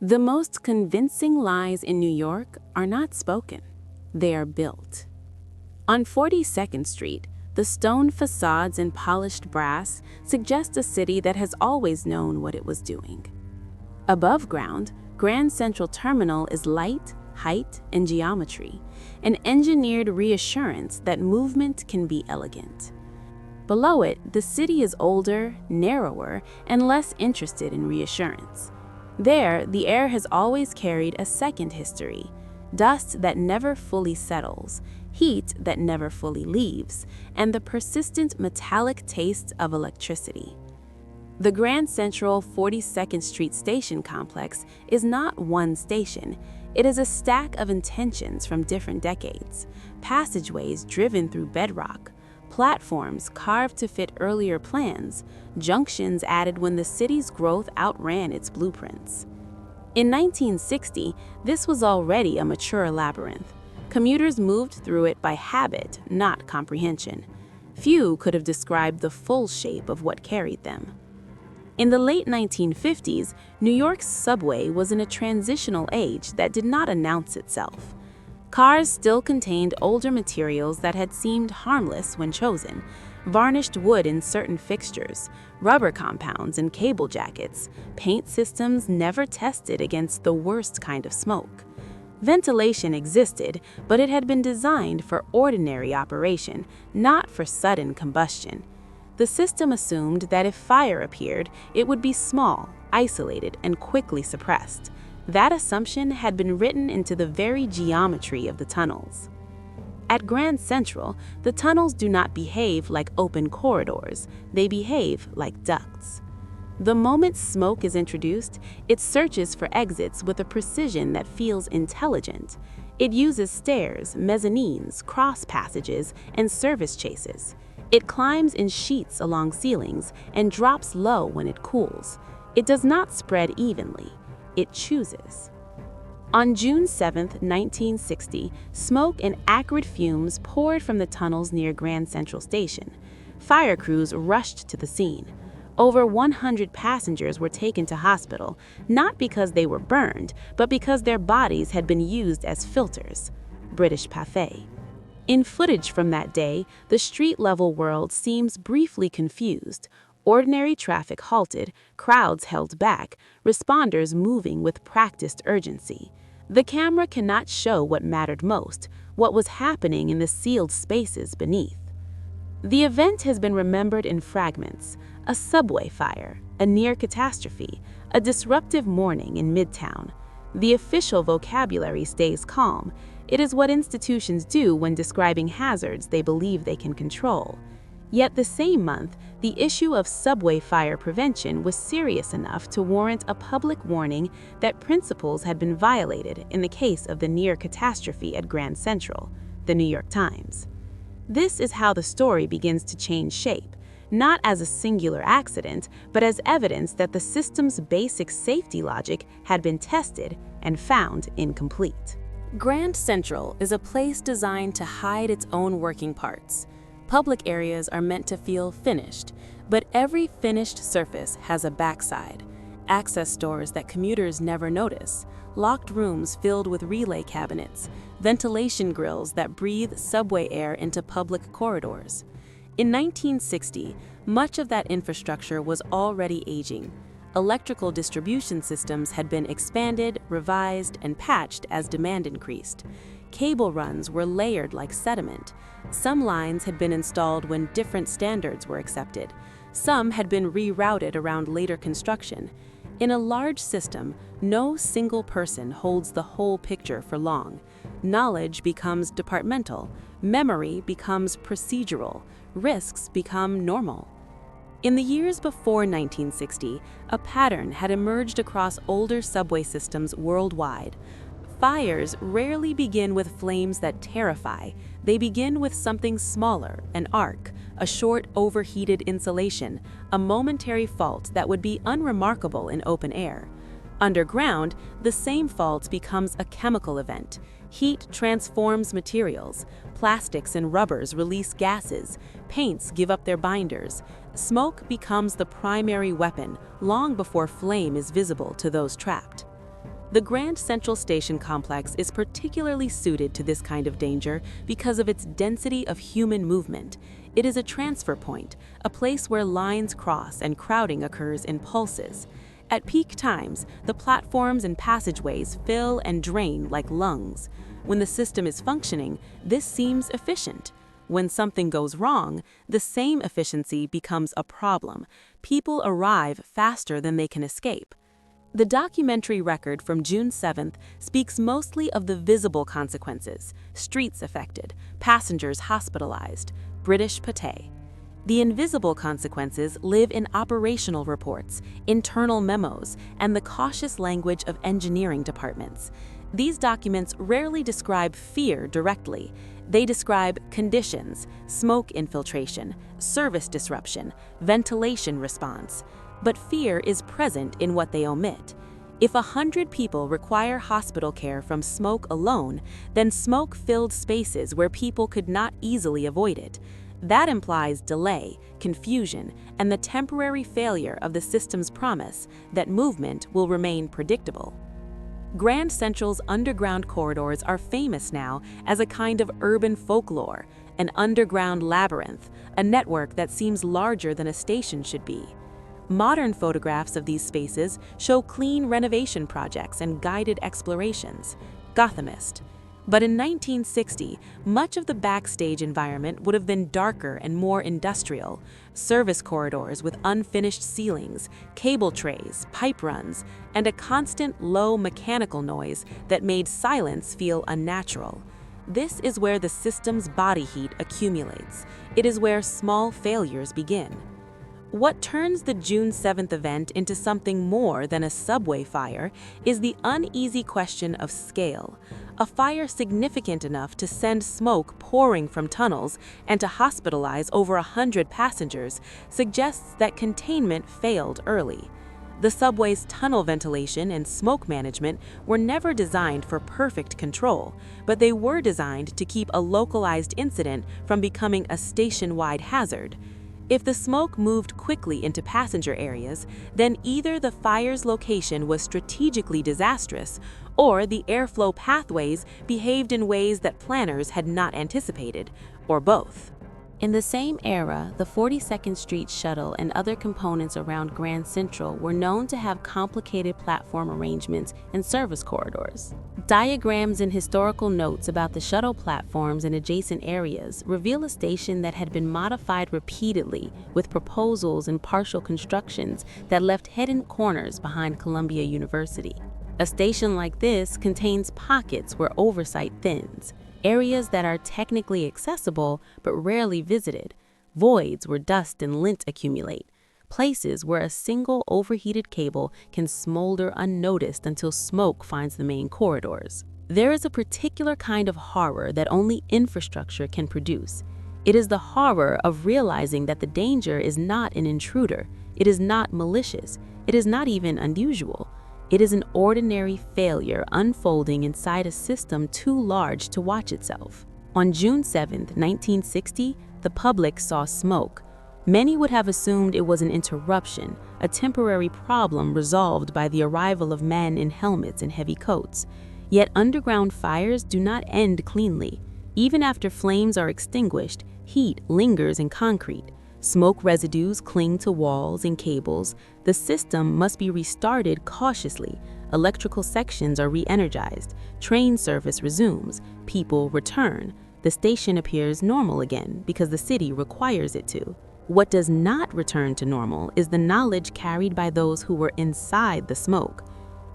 The most convincing lies in New York are not spoken, they are built. On 42nd Street, the stone facades and polished brass suggest a city that has always known what it was doing. Above ground, Grand Central Terminal is light, height, and geometry, an engineered reassurance that movement can be elegant. Below it, the city is older, narrower, and less interested in reassurance. There, the air has always carried a second history, dust that never fully settles, heat that never fully leaves, and the persistent metallic taste of electricity. The Grand Central 42nd Street Station complex is not one station. It is a stack of intentions from different decades, passageways driven through bedrock, platforms carved to fit earlier plans, junctions added when the city's growth outran its blueprints. In 1960, this was already a mature labyrinth. Commuters moved through it by habit, not comprehension. Few could have described the full shape of what carried them. In the late 1950s, New York's subway was in a transitional age that did not announce itself. Cars still contained older materials that had seemed harmless when chosen, varnished wood in certain fixtures, rubber compounds in cable jackets, paint systems never tested against the worst kind of smoke. Ventilation existed, but it had been designed for ordinary operation, not for sudden combustion. The system assumed that if fire appeared, it would be small, isolated, and quickly suppressed. That assumption had been written into the very geometry of the tunnels. At Grand Central, the tunnels do not behave like open corridors, they behave like ducts. The moment smoke is introduced, it searches for exits with a precision that feels intelligent. It uses stairs, mezzanines, cross passages, and service chases. It climbs in sheets along ceilings and drops low when it cools. It does not spread evenly. It chooses. On June 7, 1960, smoke and acrid fumes poured from the tunnels near Grand Central Station. Fire crews rushed to the scene. Over 100 passengers were taken to hospital, not because they were burned, but because their bodies had been used as filters. British Pathé. In footage from that day, the street-level world seems briefly confused. Ordinary traffic halted, crowds held back, responders moving with practiced urgency. The camera cannot show what mattered most, what was happening in the sealed spaces beneath. The event has been remembered in fragments: a subway fire, a near catastrophe, a disruptive morning in Midtown. The official vocabulary stays calm. It is what institutions do when describing hazards they believe they can control. Yet the same month, the issue of subway fire prevention was serious enough to warrant a public warning that principles had been violated in the case of the near catastrophe at Grand Central, the New York Times. This is how the story begins to change shape, not as a singular accident, but as evidence that the system's basic safety logic had been tested and found incomplete. Grand Central is a place designed to hide its own working parts. Public areas are meant to feel finished, but every finished surface has a backside. Access doors that commuters never notice, locked rooms filled with relay cabinets, ventilation grills that breathe subway air into public corridors. In 1960, much of that infrastructure was already aging. Electrical distribution systems had been expanded, revised, and patched as demand increased. Cable runs were layered like sediment. Some lines had been installed when different standards were accepted. Some had been rerouted around later construction. In a large system, no single person holds the whole picture for long. Knowledge becomes departmental. Memory becomes procedural. Risks become normal. In the years before 1960, a pattern had emerged across older subway systems worldwide. Fires rarely begin with flames that terrify. They begin with something smaller, an arc, a short overheated insulation, a momentary fault that would be unremarkable in open air. Underground, the same fault becomes a chemical event. Heat transforms materials. Plastics and rubbers release gases. Paints give up their binders. Smoke becomes the primary weapon long before flame is visible to those trapped. The Grand Central Station complex is particularly suited to this kind of danger because of its density of human movement. It is a transfer point, a place where lines cross and crowding occurs in pulses. At peak times, the platforms and passageways fill and drain like lungs. When the system is functioning, this seems efficient. When something goes wrong, the same efficiency becomes a problem. People arrive faster than they can escape. The documentary record from June 7th speaks mostly of the visible consequences: streets affected, passengers hospitalized, British pate. The invisible consequences live in operational reports, internal memos, and the cautious language of engineering departments. These documents rarely describe fear directly. They describe conditions, smoke infiltration, service disruption, ventilation response. But fear is present in what they omit. If 100 people require hospital care from smoke alone, then smoke filled spaces where people could not easily avoid it. That implies delay, confusion, and the temporary failure of the system's promise that movement will remain predictable. Grand Central's underground corridors are famous now as a kind of urban folklore, an underground labyrinth, a network that seems larger than a station should be. Modern photographs of these spaces show clean renovation projects and guided explorations, Gothamist. But in 1960, much of the backstage environment would have been darker and more industrial. Service corridors with unfinished ceilings, cable trays, pipe runs, and a constant low mechanical noise that made silence feel unnatural. This is where the system's body heat accumulates. It is where small failures begin. What turns the June 7th event into something more than a subway fire is the uneasy question of scale. A fire significant enough to send smoke pouring from tunnels and to hospitalize over 100 passengers suggests that containment failed early. The subway's tunnel ventilation and smoke management were never designed for perfect control, but they were designed to keep a localized incident from becoming a station-wide hazard. If the smoke moved quickly into passenger areas, then either the fire's location was strategically disastrous, or the airflow pathways behaved in ways that planners had not anticipated, or both. In the same era, the 42nd Street Shuttle and other components around Grand Central were known to have complicated platform arrangements and service corridors. Diagrams and historical notes about the shuttle platforms and adjacent areas reveal a station that had been modified repeatedly, with proposals and partial constructions that left hidden corners behind Columbia University. A station like this contains pockets where oversight thins, areas that are technically accessible but rarely visited, voids where dust and lint accumulate, places where a single overheated cable can smolder unnoticed until smoke finds the main corridors. There is a particular kind of horror that only infrastructure can produce. It is the horror of realizing that the danger is not an intruder, it is not malicious, it is not even unusual. It is an ordinary failure unfolding inside a system too large to watch itself. On June 7, 1960, the public saw smoke. Many would have assumed it was an interruption, a temporary problem resolved by the arrival of men in helmets and heavy coats. Yet underground fires do not end cleanly. Even after flames are extinguished, heat lingers in concrete. Smoke residues cling to walls and cables. The system must be restarted cautiously. Electrical sections are re-energized. Train service resumes. People return. The station appears normal again because the city requires it to. What does not return to normal is the knowledge carried by those who were inside the smoke.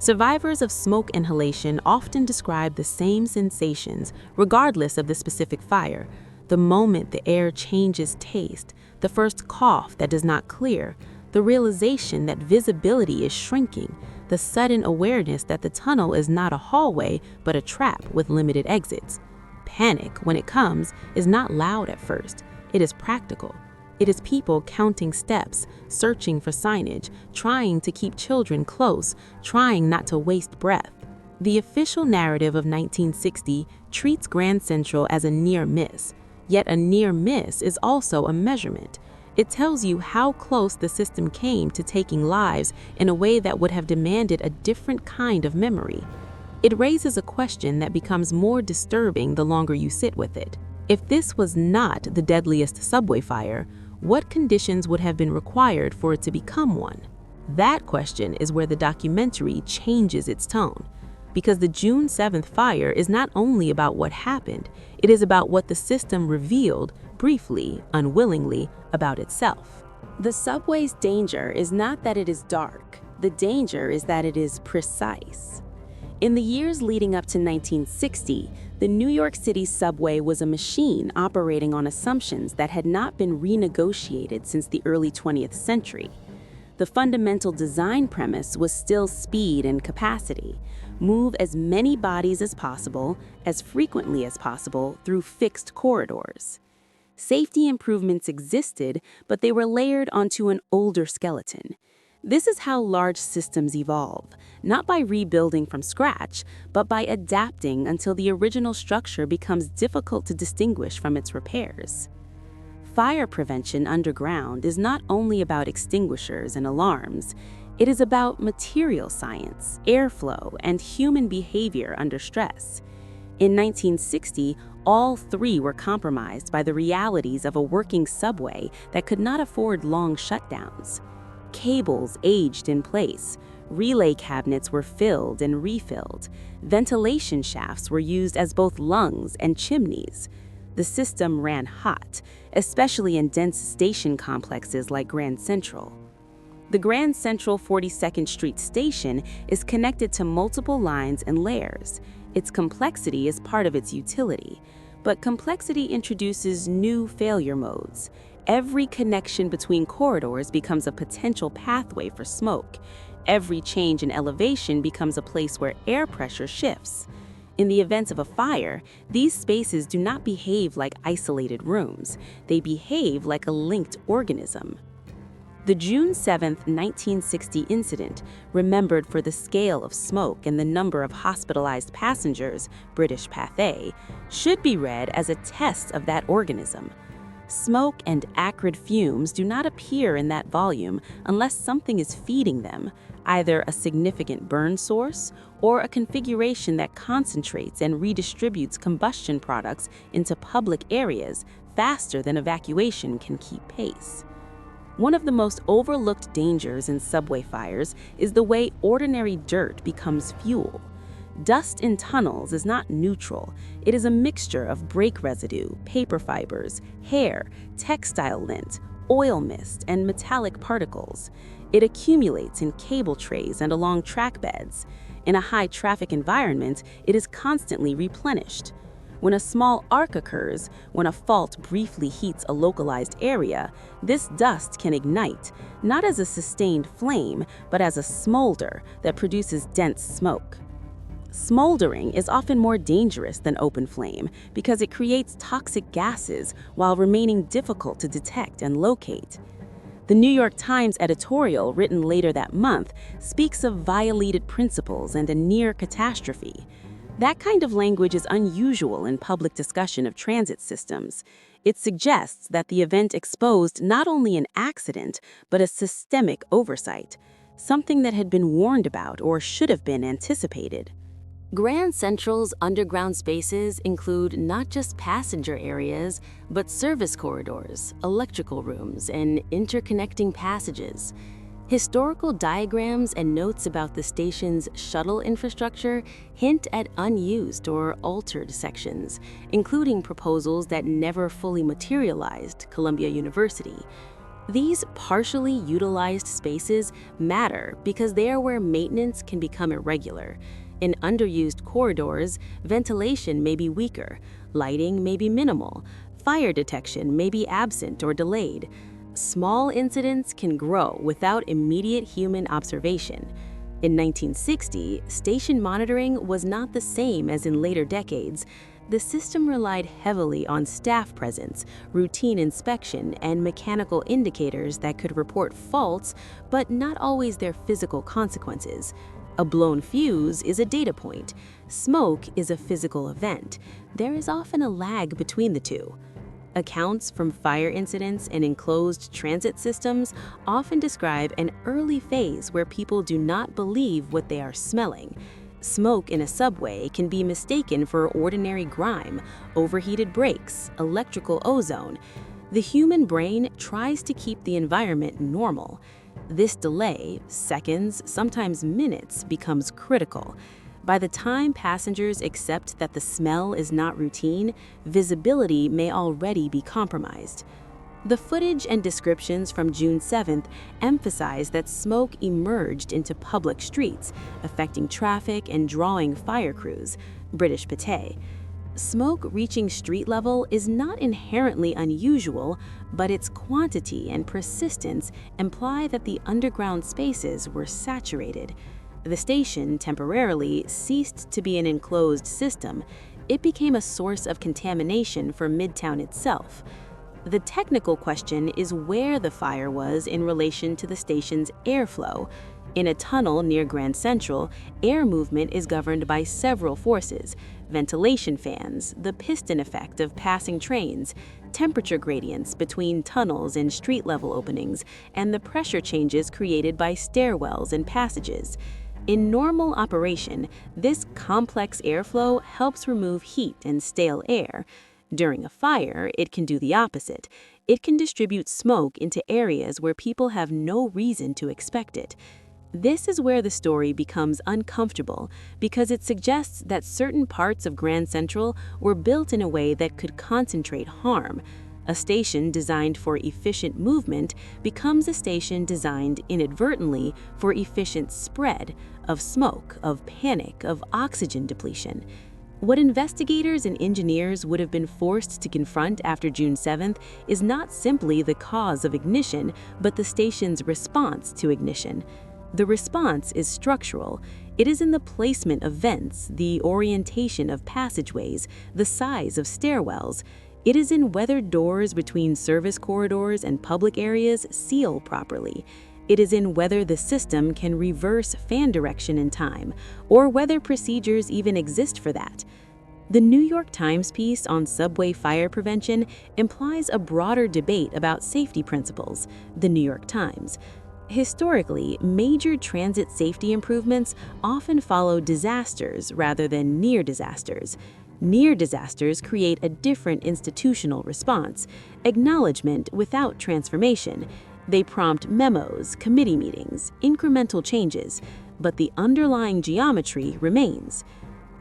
Survivors of smoke inhalation often describe the same sensations, regardless of the specific fire. The moment the air changes taste, the first cough that does not clear, the realization that visibility is shrinking, the sudden awareness that the tunnel is not a hallway but a trap with limited exits. Panic, when it comes, is not loud at first. It is practical. It is people counting steps, searching for signage, trying to keep children close, trying not to waste breath. The official narrative of 1960 treats Grand Central as a near miss. Yet a near miss is also a measurement. It tells you how close the system came to taking lives in a way that would have demanded a different kind of memory. It raises a question that becomes more disturbing the longer you sit with it. If this was not the deadliest subway fire, what conditions would have been required for it to become one? That question is where the documentary changes its tone, because the June 7th fire is not only about what happened, it is about what the system revealed, briefly, unwillingly, about itself. The subway's danger is not that it is dark. The danger is that it is precise. In the years leading up to 1960, the New York City subway was a machine operating on assumptions that had not been renegotiated since the early 20th century. The fundamental design premise was still speed and capacity. Move as many bodies as possible, as frequently as possible, through fixed corridors. Safety improvements existed, but they were layered onto an older skeleton. This is how large systems evolve, not by rebuilding from scratch, but by adapting until the original structure becomes difficult to distinguish from its repairs. Fire prevention underground is not only about extinguishers and alarms, it is about material science, airflow, and human behavior under stress. In 1960, all three were compromised by the realities of a working subway that could not afford long shutdowns. Cables aged in place, relay cabinets were filled and refilled, ventilation shafts were used as both lungs and chimneys. The system ran hot, especially in dense station complexes like Grand Central. The Grand Central 42nd Street station is connected to multiple lines and layers. Its complexity is part of its utility, but complexity introduces new failure modes. Every connection between corridors becomes a potential pathway for smoke. Every change in elevation becomes a place where air pressure shifts. In the event of a fire, these spaces do not behave like isolated rooms. They behave like a linked organism. The June 7, 1960 incident, remembered for the scale of smoke and the number of hospitalized passengers, British Pathé, should be read as a test of that organism. Smoke and acrid fumes do not appear in that volume unless something is feeding them, either a significant burn source or a configuration that concentrates and redistributes combustion products into public areas faster than evacuation can keep pace. One of the most overlooked dangers in subway fires is the way ordinary dirt becomes fuel. Dust in tunnels is not neutral. It is a mixture of brake residue, paper fibers, hair, textile lint, oil mist, and metallic particles. It accumulates in cable trays and along track beds. In a high-traffic environment, it is constantly replenished. When a small arc occurs, when a fault briefly heats a localized area, this dust can ignite, not as a sustained flame, but as a smolder that produces dense smoke. Smoldering is often more dangerous than open flame because it creates toxic gases while remaining difficult to detect and locate. The New York Times editorial written later that month speaks of violated principles and a near catastrophe. That kind of language is unusual in public discussion of transit systems. It suggests that the event exposed not only an accident, but a systemic oversight, something that had been warned about or should have been anticipated. Grand Central's underground spaces include not just passenger areas, but service corridors, electrical rooms, and interconnecting passages. Historical diagrams and notes about the station's shuttle infrastructure hint at unused or altered sections, including proposals that never fully materialized, Columbia University. These partially utilized spaces matter because they are where maintenance can become irregular. In underused corridors, ventilation may be weaker, lighting may be minimal, fire detection may be absent or delayed. Small incidents can grow without immediate human observation. In 1960, station monitoring was not the same as in later decades. The system relied heavily on staff presence, routine inspection, and mechanical indicators that could report faults, but not always their physical consequences. A blown fuse is a data point. Smoke is a physical event. There is often a lag between the two. Accounts from fire incidents and enclosed transit systems often describe an early phase where people do not believe what they are smelling. Smoke in a subway can be mistaken for ordinary grime, overheated brakes, electrical ozone. The human brain tries to keep the environment normal. This delay, seconds, sometimes minutes, becomes critical. By the time passengers accept that the smell is not routine, visibility may already be compromised. The footage and descriptions from June 7th emphasize that smoke emerged into public streets, affecting traffic and drawing fire crews. British Pate. Smoke reaching street level is not inherently unusual, but its quantity and persistence imply that the underground spaces were saturated. The station temporarily ceased to be an enclosed system. It became a source of contamination for Midtown itself. The technical question is where the fire was in relation to the station's airflow. In a tunnel near Grand Central, air movement is governed by several forces: ventilation fans, the piston effect of passing trains, temperature gradients between tunnels and street-level openings, and the pressure changes created by stairwells and passages. In normal operation, this complex airflow helps remove heat and stale air. During a fire, it can do the opposite. It can distribute smoke into areas where people have no reason to expect it. This is where the story becomes uncomfortable because it suggests that certain parts of Grand Central were built in a way that could concentrate harm. A station designed for efficient movement becomes a station designed inadvertently for efficient spread of smoke, of panic, of oxygen depletion. What investigators and engineers would have been forced to confront after June 7th is not simply the cause of ignition, but the station's response to ignition. The response is structural. It is in the placement of vents, the orientation of passageways, the size of stairwells. It is in whether doors between service corridors and public areas seal properly. It is in whether the system can reverse fan direction in time, or whether procedures even exist for that. The New York Times piece on subway fire prevention implies a broader debate about safety principles. The New York Times. Historically, major transit safety improvements often follow disasters rather than near disasters. Near disasters create a different institutional response, acknowledgement without transformation. They prompt memos, committee meetings, incremental changes, but the underlying geometry remains.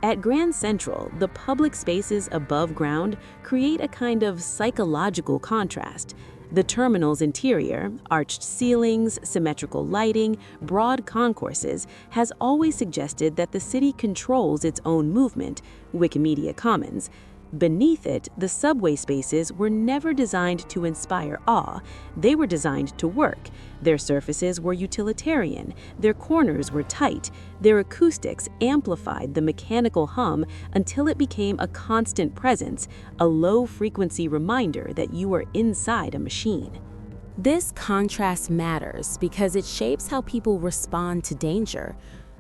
At Grand Central, the public spaces above ground create a kind of psychological contrast. The terminal's interior, arched ceilings, symmetrical lighting, broad concourses, has always suggested that the city controls its own movement, Wikimedia Commons. Beneath it, the subway spaces were never designed to inspire awe. They were designed to work. Their surfaces were utilitarian. Their corners were tight. Their acoustics amplified the mechanical hum until it became a constant presence, a low-frequency reminder that you are inside a machine. This contrast matters because it shapes how people respond to danger.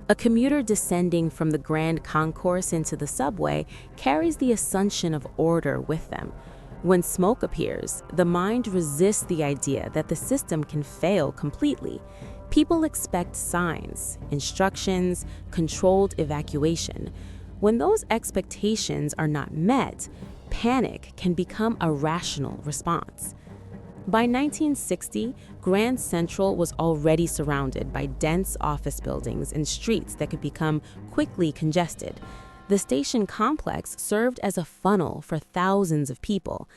A commuter descending from the Grand Concourse into the subway carries the assumption of order with them. When smoke appears, the mind resists the idea that the system can fail completely. People expect signs, instructions, controlled evacuation. When those expectations are not met, panic can become a rational response. By 1960, Grand Central was already surrounded by dense office buildings and streets that could become quickly congested. The station complex served as a funnel for thousands of people.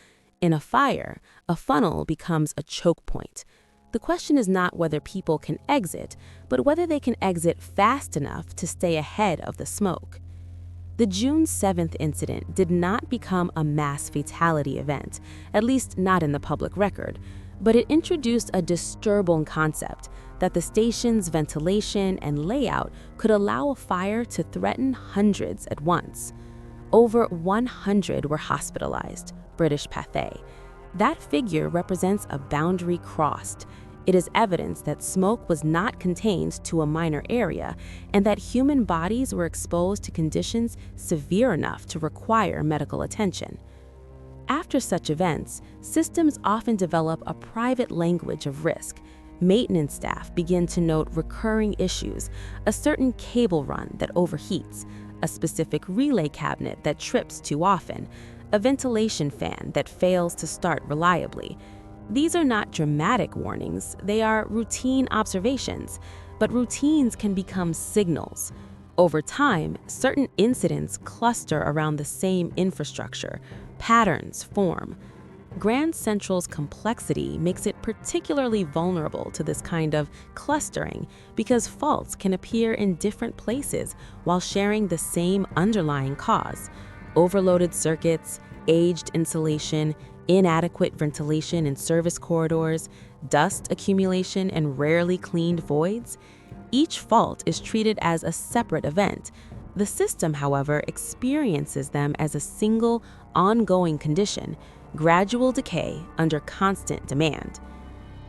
In a fire, a funnel becomes a choke point. The question is not whether people can exit, but whether they can exit fast enough to stay ahead of the smoke. The June 7th incident did not become a mass fatality event, at least not in the public record, but it introduced a disturbing concept that the station's ventilation and layout could allow a fire to threaten hundreds at once. Over 100 were hospitalized, British Pate. That figure represents a boundary crossed. It is evidence that smoke was not contained to a minor area and that human bodies were exposed to conditions severe enough to require medical attention. After such events, systems often develop a private language of risk. Maintenance staff begin to note recurring issues, a certain cable run that overheats, a specific relay cabinet that trips too often, a ventilation fan that fails to start reliably. These are not dramatic warnings, they are routine observations, but routines can become signals. Over time, certain incidents cluster around the same infrastructure, patterns form. Grand Central's complexity makes it particularly vulnerable to this kind of clustering because faults can appear in different places while sharing the same underlying cause. Overloaded circuits, aged insulation, inadequate ventilation in service corridors, dust accumulation, and rarely cleaned voids. Each fault is treated as a separate event. The system, however, experiences them as a single, ongoing condition, gradual decay under constant demand.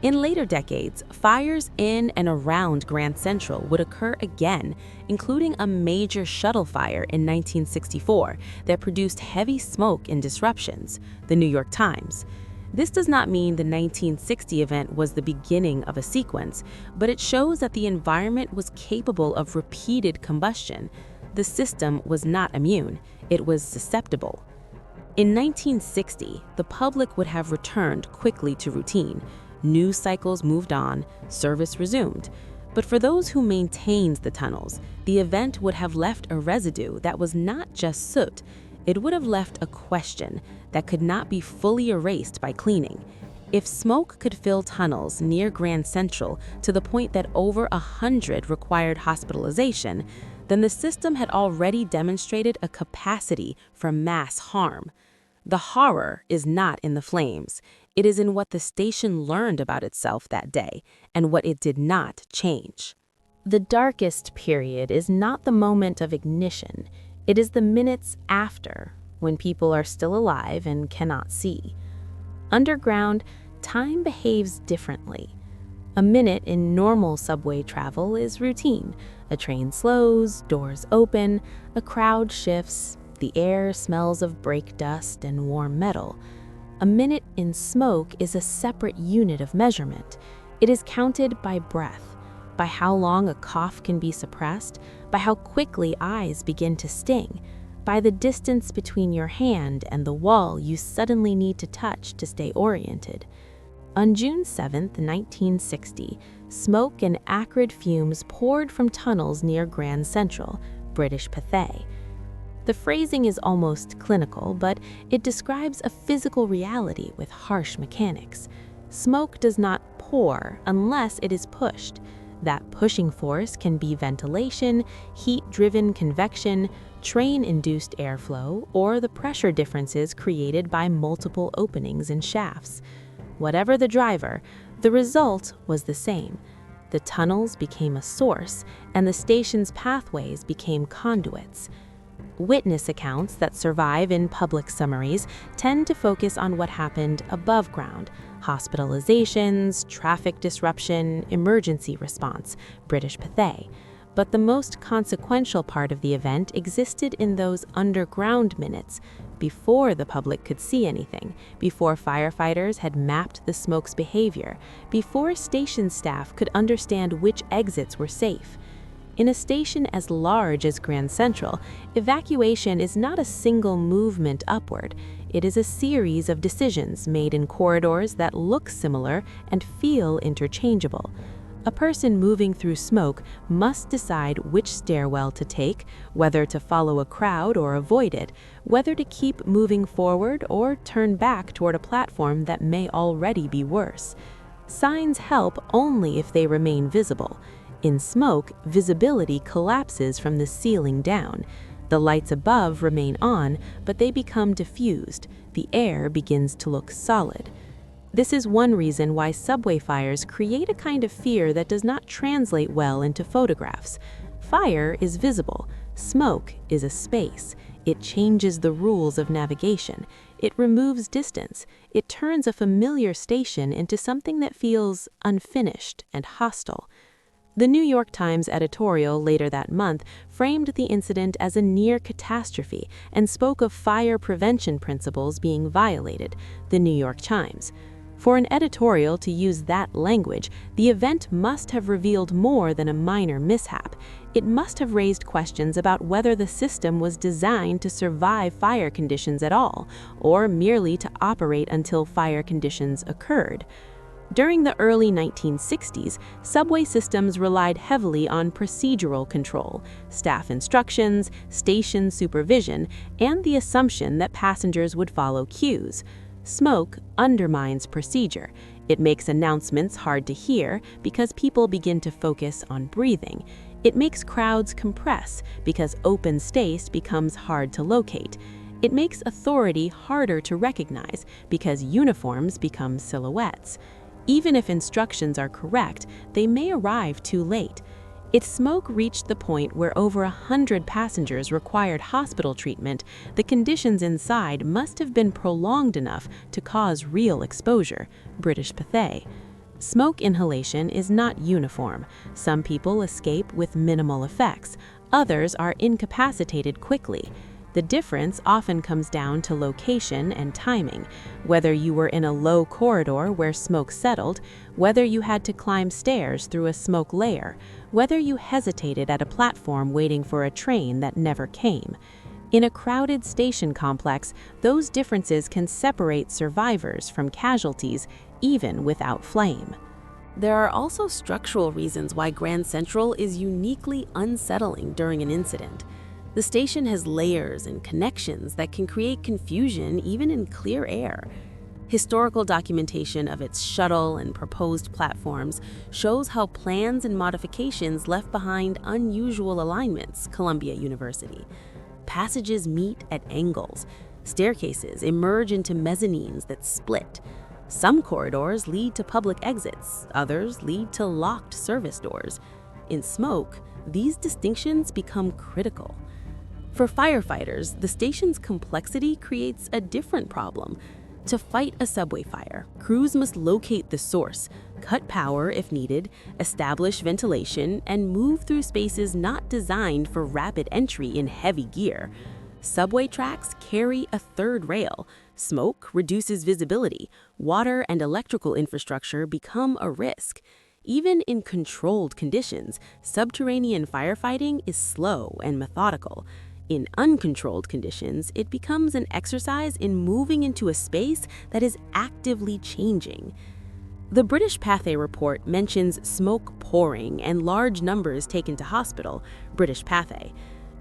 In later decades, fires in and around Grand Central would occur again, including a major shuttle fire in 1964 that produced heavy smoke and disruptions, the New York Times. This does not mean the 1960 event was the beginning of a sequence, but it shows that the environment was capable of repeated combustion. The system was not immune, it was susceptible. In 1960, the public would have returned quickly to routine. News cycles moved on, service resumed. But for those who maintained the tunnels, the event would have left a residue that was not just soot. It would have left a question that could not be fully erased by cleaning. If smoke could fill tunnels near Grand Central to the point that over 100 required hospitalization, then the system had already demonstrated a capacity for mass harm. The horror is not in the flames. It is in what the station learned about itself that day and what it did not change. The darkest period is not the moment of ignition. It is the minutes after, when people are still alive and cannot see. Underground, time behaves differently. A minute in normal subway travel is routine. A train slows, doors open, a crowd shifts, the air smells of brake dust and warm metal. A minute in smoke is a separate unit of measurement. It is counted by breath, by how long a cough can be suppressed, by how quickly eyes begin to sting, by the distance between your hand and the wall you suddenly need to touch to stay oriented. On June 7, 1960, smoke and acrid fumes poured from tunnels near Grand Central, British Pathé. The phrasing is almost clinical, but it describes a physical reality with harsh mechanics. Smoke does not pour unless it is pushed. That pushing force can be ventilation, heat-driven convection, train-induced airflow, or the pressure differences created by multiple openings in shafts. Whatever the driver, the result was the same. The tunnels became a source, and the station's pathways became conduits. Witness accounts that survive in public summaries tend to focus on what happened above ground: hospitalizations, traffic disruption, emergency response, British Pathé. But the most consequential part of the event existed in those underground minutes, before the public could see anything, before firefighters had mapped the smoke's behavior, before station staff could understand which exits were safe. In a station as large as Grand Central, evacuation is not a single movement upward. It is a series of decisions made in corridors that look similar and feel interchangeable. A person moving through smoke must decide which stairwell to take, whether to follow a crowd or avoid it, whether to keep moving forward or turn back toward a platform that may already be worse. Signs help only if they remain visible. In smoke, visibility collapses from the ceiling down. The lights above remain on, but they become diffused. The air begins to look solid. This is one reason why subway fires create a kind of fear that does not translate well into photographs. Fire is visible. Smoke is a space. It changes the rules of navigation. It removes distance. It turns a familiar station into something that feels unfinished and hostile. The New York Times editorial later that month framed the incident as a near catastrophe and spoke of fire prevention principles being violated, the New York Times. For an editorial to use that language, the event must have revealed more than a minor mishap. It must have raised questions about whether the system was designed to survive fire conditions at all, or merely to operate until fire conditions occurred. During the early 1960s, subway systems relied heavily on procedural control, staff instructions, station supervision, and the assumption that passengers would follow cues. Smoke undermines procedure. It makes announcements hard to hear because people begin to focus on breathing. It makes crowds compress because open space becomes hard to locate. It makes authority harder to recognize because uniforms become silhouettes. Even if instructions are correct, they may arrive too late. If smoke reached the point where over 100 passengers required hospital treatment, the conditions inside must have been prolonged enough to cause real exposure. British Pathé. Smoke inhalation is not uniform. Some people escape with minimal effects. Others are incapacitated quickly. The difference often comes down to location and timing, whether you were in a low corridor where smoke settled, whether you had to climb stairs through a smoke layer, whether you hesitated at a platform waiting for a train that never came. In a crowded station complex, those differences can separate survivors from casualties, even without flame. There are also structural reasons why Grand Central is uniquely unsettling during an incident. The station has layers and connections that can create confusion even in clear air. Historical documentation of its shuttle and proposed platforms shows how plans and modifications left behind unusual alignments, Columbia University. Passages meet at angles. Staircases emerge into mezzanines that split. Some corridors lead to public exits, others lead to locked service doors. In smoke, these distinctions become critical. For firefighters, the station's complexity creates a different problem. To fight a subway fire, crews must locate the source, cut power if needed, establish ventilation, and move through spaces not designed for rapid entry in heavy gear. Subway tracks carry a third rail. Smoke reduces visibility. Water and electrical infrastructure become a risk. Even in controlled conditions, subterranean firefighting is slow and methodical. In uncontrolled conditions, it becomes an exercise in moving into a space that is actively changing. The British Pathé report mentions smoke pouring and large numbers taken to hospital, British Pathé.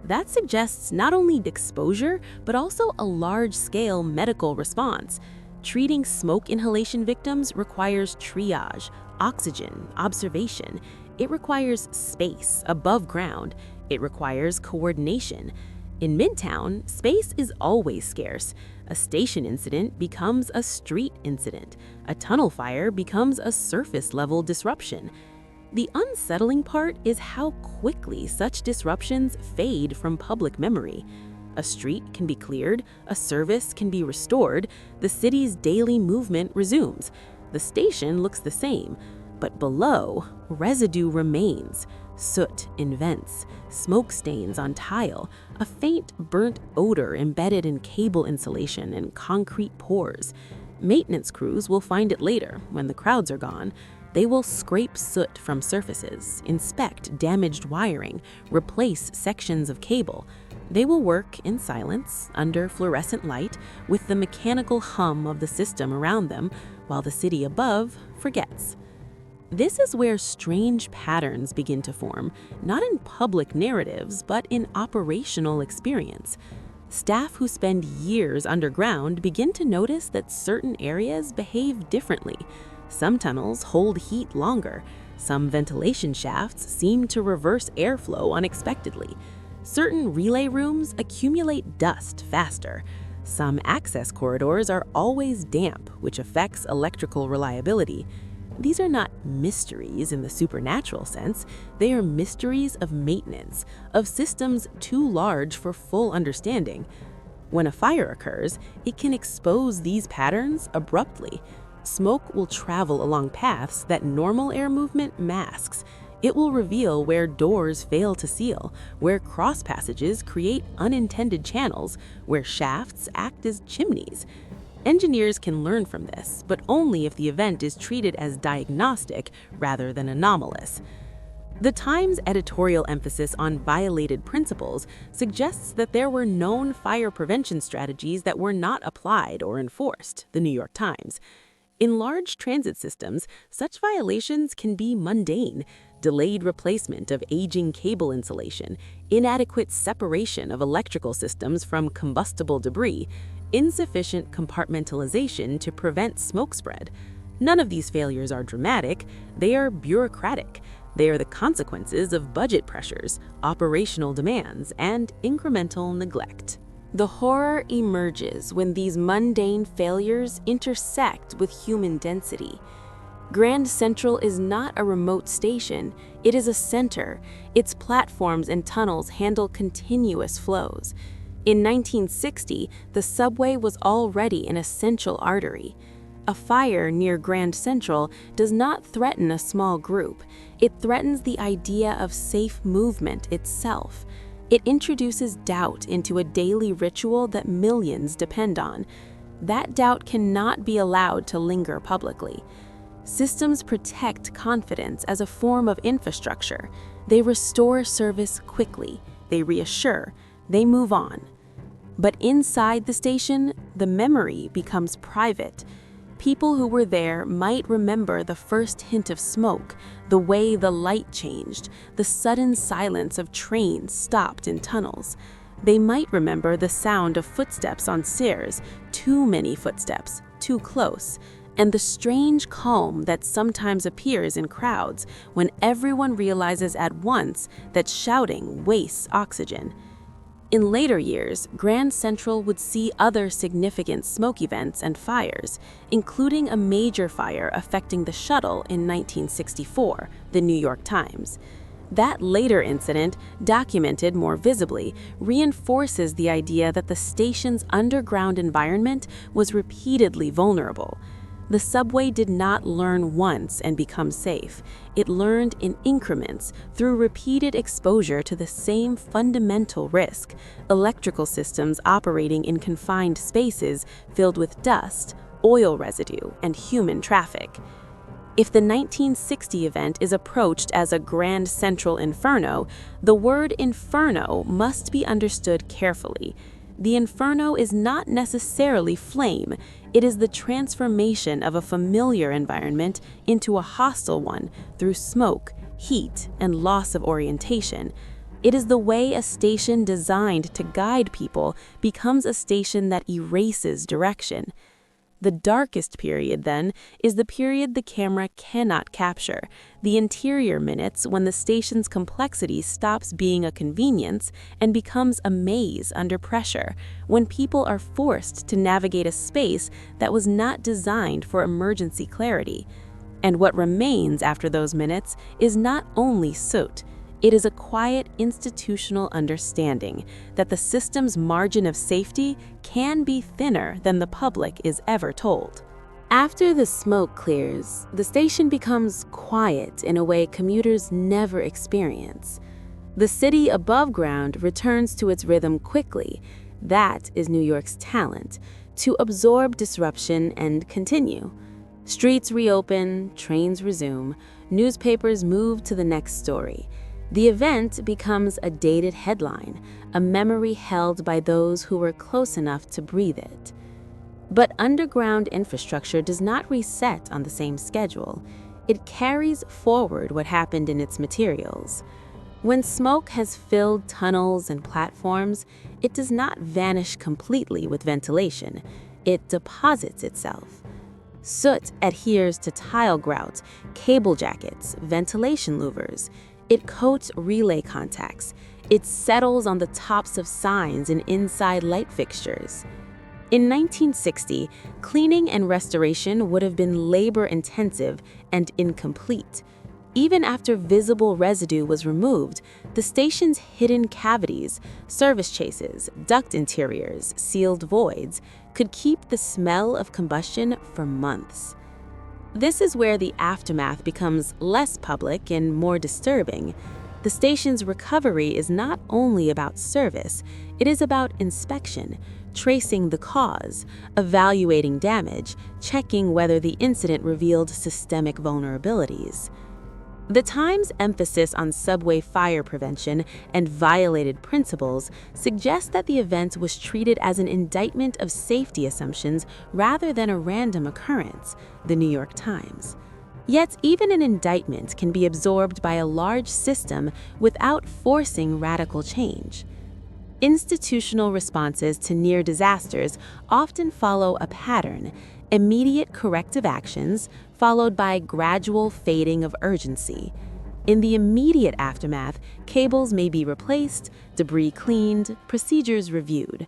That suggests not only exposure, but also a large-scale medical response. Treating smoke inhalation victims requires triage, oxygen, observation. It requires space above ground. It requires coordination. In Midtown, space is always scarce. A station incident becomes a street incident. A tunnel fire becomes a surface-level disruption. The unsettling part is how quickly such disruptions fade from public memory. A street can be cleared, a service can be restored, the city's daily movement resumes. The station looks the same, but below, residue remains. Soot in vents, smoke stains on tile, a faint burnt odor embedded in cable insulation and concrete pores. Maintenance crews will find it later, when the crowds are gone. They will scrape soot from surfaces, inspect damaged wiring, replace sections of cable. They will work in silence, under fluorescent light, with the mechanical hum of the system around them, while the city above forgets. This is where strange patterns begin to form, not in public narratives, but in operational experience. Staff who spend years underground begin to notice that certain areas behave differently. Some tunnels hold heat longer. Some ventilation shafts seem to reverse airflow unexpectedly. Certain relay rooms accumulate dust faster. Some access corridors are always damp, which affects electrical reliability. These are not mysteries in the supernatural sense. They are mysteries of maintenance, of systems too large for full understanding. When a fire occurs, it can expose these patterns abruptly. Smoke will travel along paths that normal air movement masks. It will reveal where doors fail to seal, where cross passages create unintended channels, where shafts act as chimneys. Engineers can learn from this, but only if the event is treated as diagnostic rather than anomalous. The Times' editorial emphasis on violated principles suggests that there were known fire prevention strategies that were not applied or enforced, the New York Times. In large transit systems, such violations can be mundane: delayed replacement of aging cable insulation, inadequate separation of electrical systems from combustible debris, insufficient compartmentalization to prevent smoke spread. None of these failures are dramatic, they are bureaucratic. They are the consequences of budget pressures, operational demands, and incremental neglect. The horror emerges when these mundane failures intersect with human density. Grand Central is not a remote station, it is a center. Its platforms and tunnels handle continuous flows. In 1960, the subway was already an essential artery. A fire near Grand Central does not threaten a small group. It threatens the idea of safe movement itself. It introduces doubt into a daily ritual that millions depend on. That doubt cannot be allowed to linger publicly. Systems protect confidence as a form of infrastructure. They restore service quickly. They reassure. They move on. But inside the station, the memory becomes private. People who were there might remember the first hint of smoke, the way the light changed, the sudden silence of trains stopped in tunnels. They might remember the sound of footsteps on stairs, too many footsteps, too close, and the strange calm that sometimes appears in crowds when everyone realizes at once that shouting wastes oxygen. In later years, Grand Central would see other significant smoke events and fires, including a major fire affecting the shuttle in 1964, the New York Times. That later incident, documented more visibly, reinforces the idea that the station's underground environment was repeatedly vulnerable. The subway did not learn once and become safe. It learned in increments through repeated exposure to the same fundamental risk: electrical systems operating in confined spaces filled with dust, oil residue, and human traffic. If the 1960 event is approached as a Grand Central Inferno, the word inferno must be understood carefully. The inferno is not necessarily flame. It is the transformation of a familiar environment into a hostile one through smoke, heat, and loss of orientation. It is the way a station designed to guide people becomes a station that erases direction. The darkest period, then, is the period the camera cannot capture, the interior minutes when the station's complexity stops being a convenience and becomes a maze under pressure, when people are forced to navigate a space that was not designed for emergency clarity. And what remains after those minutes is not only soot. It is a quiet institutional understanding that the system's margin of safety can be thinner than the public is ever told. After the smoke clears, the station becomes quiet in a way commuters never experience. The city above ground returns to its rhythm quickly. That is New York's talent, to absorb disruption and continue. Streets reopen, trains resume, newspapers move to the next story. The event becomes a dated headline, a memory held by those who were close enough to breathe it. But underground infrastructure does not reset on the same schedule. It carries forward what happened in its materials. When smoke has filled tunnels and platforms, it does not vanish completely with ventilation. It deposits itself. Soot adheres to tile grouts, cable jackets, ventilation louvers. It coats relay contacts. It settles on the tops of signs and inside light fixtures. In 1960, cleaning and restoration would have been labor-intensive and incomplete. Even after visible residue was removed, the station's hidden cavities, service chases, duct interiors, sealed voids, could keep the smell of combustion for months. This is where the aftermath becomes less public and more disturbing. The station's recovery is not only about service, it is about inspection, tracing the cause, evaluating damage, checking whether the incident revealed systemic vulnerabilities. The Times' emphasis on subway fire prevention and violated principles suggests that the event was treated as an indictment of safety assumptions rather than a random occurrence, the New York Times. Yet, even an indictment can be absorbed by a large system without forcing radical change. Institutional responses to near disasters often follow a pattern: immediate corrective actions followed by gradual fading of urgency. In the immediate aftermath, cables may be replaced, debris cleaned, procedures reviewed.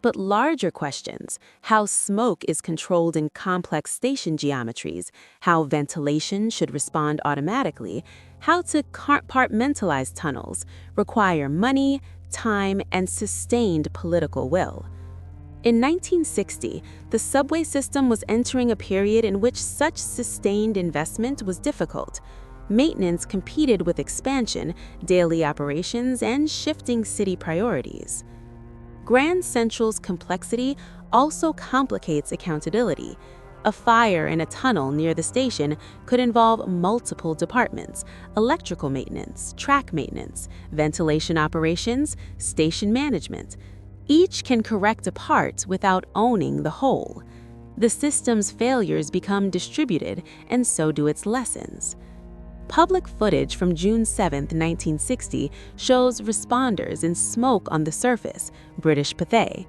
But larger questions, how smoke is controlled in complex station geometries, how ventilation should respond automatically, how to compartmentalize tunnels, require money, time, and sustained political will. In 1960, the subway system was entering a period in which such sustained investment was difficult. Maintenance competed with expansion, daily operations, and shifting city priorities. Grand Central's complexity also complicates accountability. A fire in a tunnel near the station could involve multiple departments: electrical maintenance, track maintenance, ventilation operations, station management. Each can correct a part without owning the whole. The system's failures become distributed, and so do its lessons. Public footage from June 7, 1960 shows responders in smoke on the surface, British Pathé.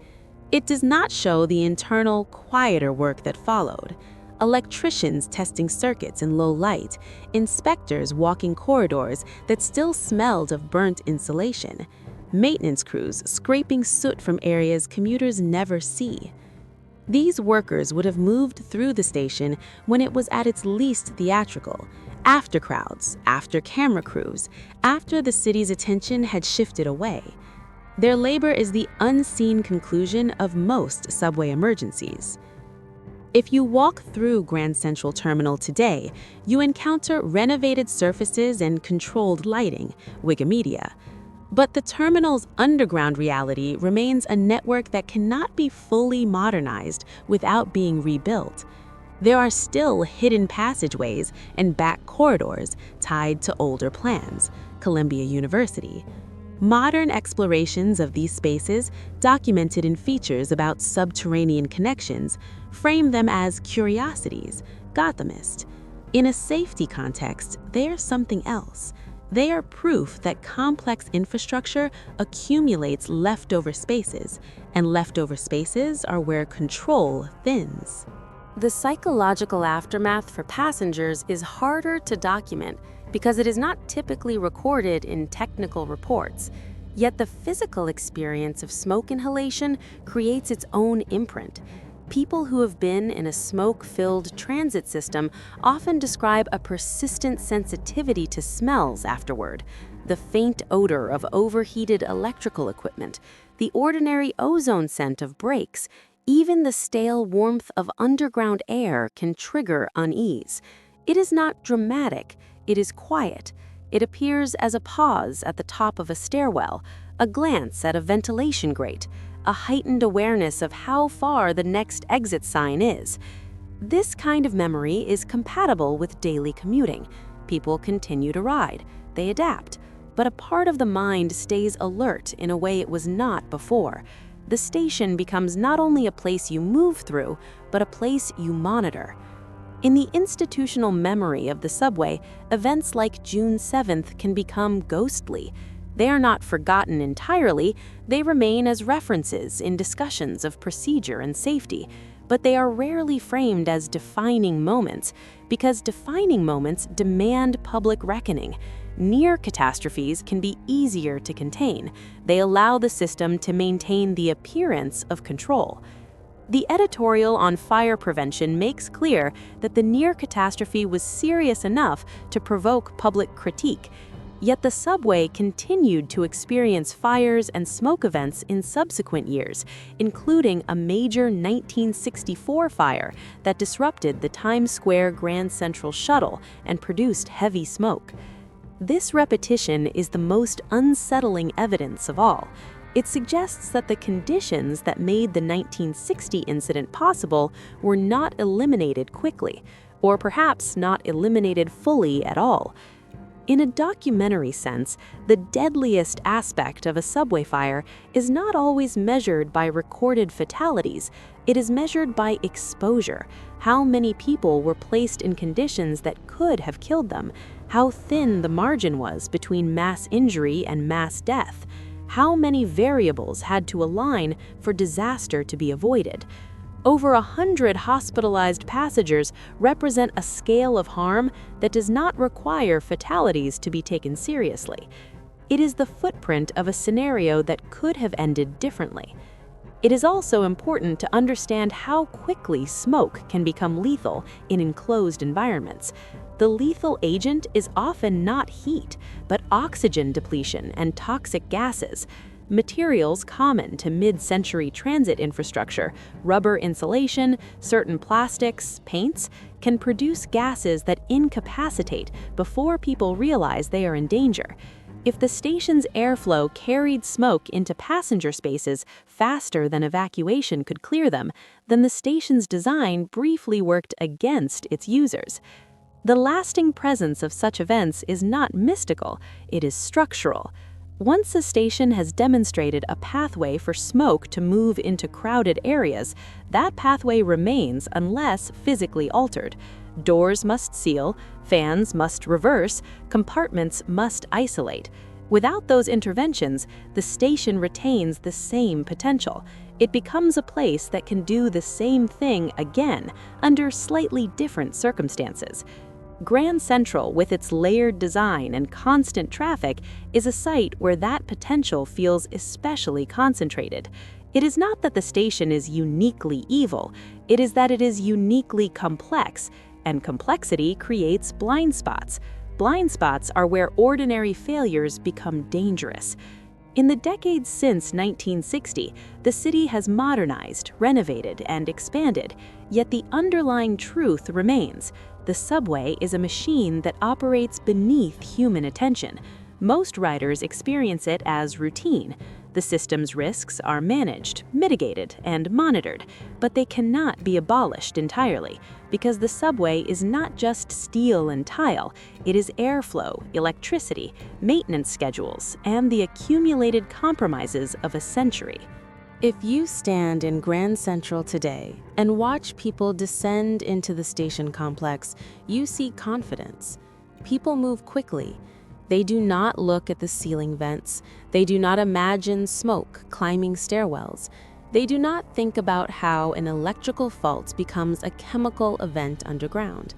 It does not show the internal, quieter work that followed: electricians testing circuits in low light, inspectors walking corridors that still smelled of burnt insulation, maintenance crews scraping soot from areas commuters never see. These workers would have moved through the station when it was at its least theatrical, after crowds, after camera crews, after the city's attention had shifted away. Their labor is the unseen conclusion of most subway emergencies. If you walk through Grand Central Terminal today, you encounter renovated surfaces and controlled lighting, Wikimedia. But the terminal's underground reality remains a network that cannot be fully modernized without being rebuilt. There are still hidden passageways and back corridors tied to older plans, Columbia University. Modern explorations of these spaces, documented in features about subterranean connections, frame them as curiosities, Gothamist. In a safety context, they are something else. They are proof that complex infrastructure accumulates leftover spaces, and leftover spaces are where control thins. The psychological aftermath for passengers is harder to document because it is not typically recorded in technical reports. Yet the physical experience of smoke inhalation creates its own imprint. People who have been in a smoke-filled transit system often describe a persistent sensitivity to smells afterward: the faint odor of overheated electrical equipment, the ordinary ozone scent of brakes. Even the stale warmth of underground air can trigger unease. It is not dramatic, it is quiet. It appears as a pause at the top of a stairwell, a glance at a ventilation grate, a heightened awareness of how far the next exit sign is. This kind of memory is compatible with daily commuting. People continue to ride, they adapt, but a part of the mind stays alert in a way it was not before. The station becomes not only a place you move through, but a place you monitor. In the institutional memory of the subway, events like June 7th can become ghostly. They are not forgotten entirely, they remain as references in discussions of procedure and safety, but they are rarely framed as defining moments, because defining moments demand public reckoning. Near catastrophes can be easier to contain. They allow the system to maintain the appearance of control. The editorial on fire prevention makes clear that the near catastrophe was serious enough to provoke public critique. Yet the subway continued to experience fires and smoke events in subsequent years, including a major 1964 fire that disrupted the Times Square Grand Central shuttle and produced heavy smoke. This repetition is the most unsettling evidence of all. It suggests that the conditions that made the 1960 incident possible were not eliminated quickly, or perhaps not eliminated fully at all. In a documentary sense, the deadliest aspect of a subway fire is not always measured by recorded fatalities. It is measured by exposure, how many people were placed in conditions that could have killed them, how thin the margin was between mass injury and mass death, how many variables had to align for disaster to be avoided. Over 100 hospitalized passengers represent a scale of harm that does not require fatalities to be taken seriously. It is the footprint of a scenario that could have ended differently. It is also important to understand how quickly smoke can become lethal in enclosed environments. The lethal agent is often not heat, but oxygen depletion and toxic gases. Materials common to mid-century transit infrastructure, rubber insulation, certain plastics, paints, can produce gases that incapacitate before people realize they are in danger. If the station's airflow carried smoke into passenger spaces faster than evacuation could clear them, then the station's design briefly worked against its users. The lasting presence of such events is not mystical, it is structural. Once a station has demonstrated a pathway for smoke to move into crowded areas, that pathway remains unless physically altered. Doors must seal, fans must reverse, compartments must isolate. Without those interventions, the station retains the same potential. It becomes a place that can do the same thing again under slightly different circumstances. Grand Central, with its layered design and constant traffic, is a site where that potential feels especially concentrated. It is not that the station is uniquely evil, it is that it is uniquely complex, and complexity creates blind spots. Blind spots are where ordinary failures become dangerous. In the decades since 1960, the city has modernized, renovated, and expanded, yet the underlying truth remains. The subway is a machine that operates beneath human attention. Most riders experience it as routine. The system's risks are managed, mitigated, and monitored, but they cannot be abolished entirely, because the subway is not just steel and tile, it is airflow, electricity, maintenance schedules, and the accumulated compromises of a century. If you stand in Grand Central today and watch people descend into the station complex, you see confidence. People move quickly. They do not look at the ceiling vents. They do not imagine smoke climbing stairwells. They do not think about how an electrical fault becomes a chemical event underground.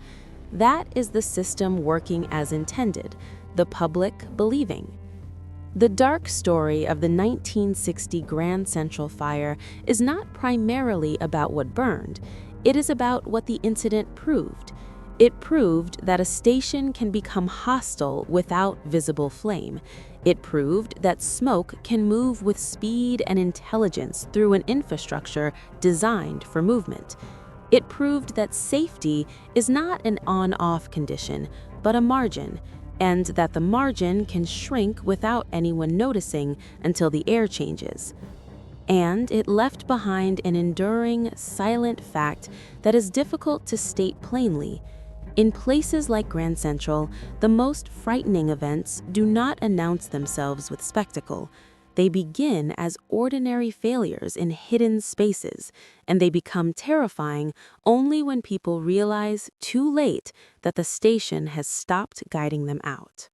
That is the system working as intended, the public believing. The dark story of the 1960 Grand Central fire is not primarily about what burned. It is about what the incident proved. It proved that a station can become hostile without visible flame. It proved that smoke can move with speed and intelligence through an infrastructure designed for movement. It proved that safety is not an on-off condition, but a margin, and that the margin can shrink without anyone noticing until the air changes. And it left behind an enduring, silent fact that is difficult to state plainly. In places like Grand Central, the most frightening events do not announce themselves with spectacle. They begin as ordinary failures in hidden spaces, and they become terrifying only when people realize too late that the station has stopped guiding them out.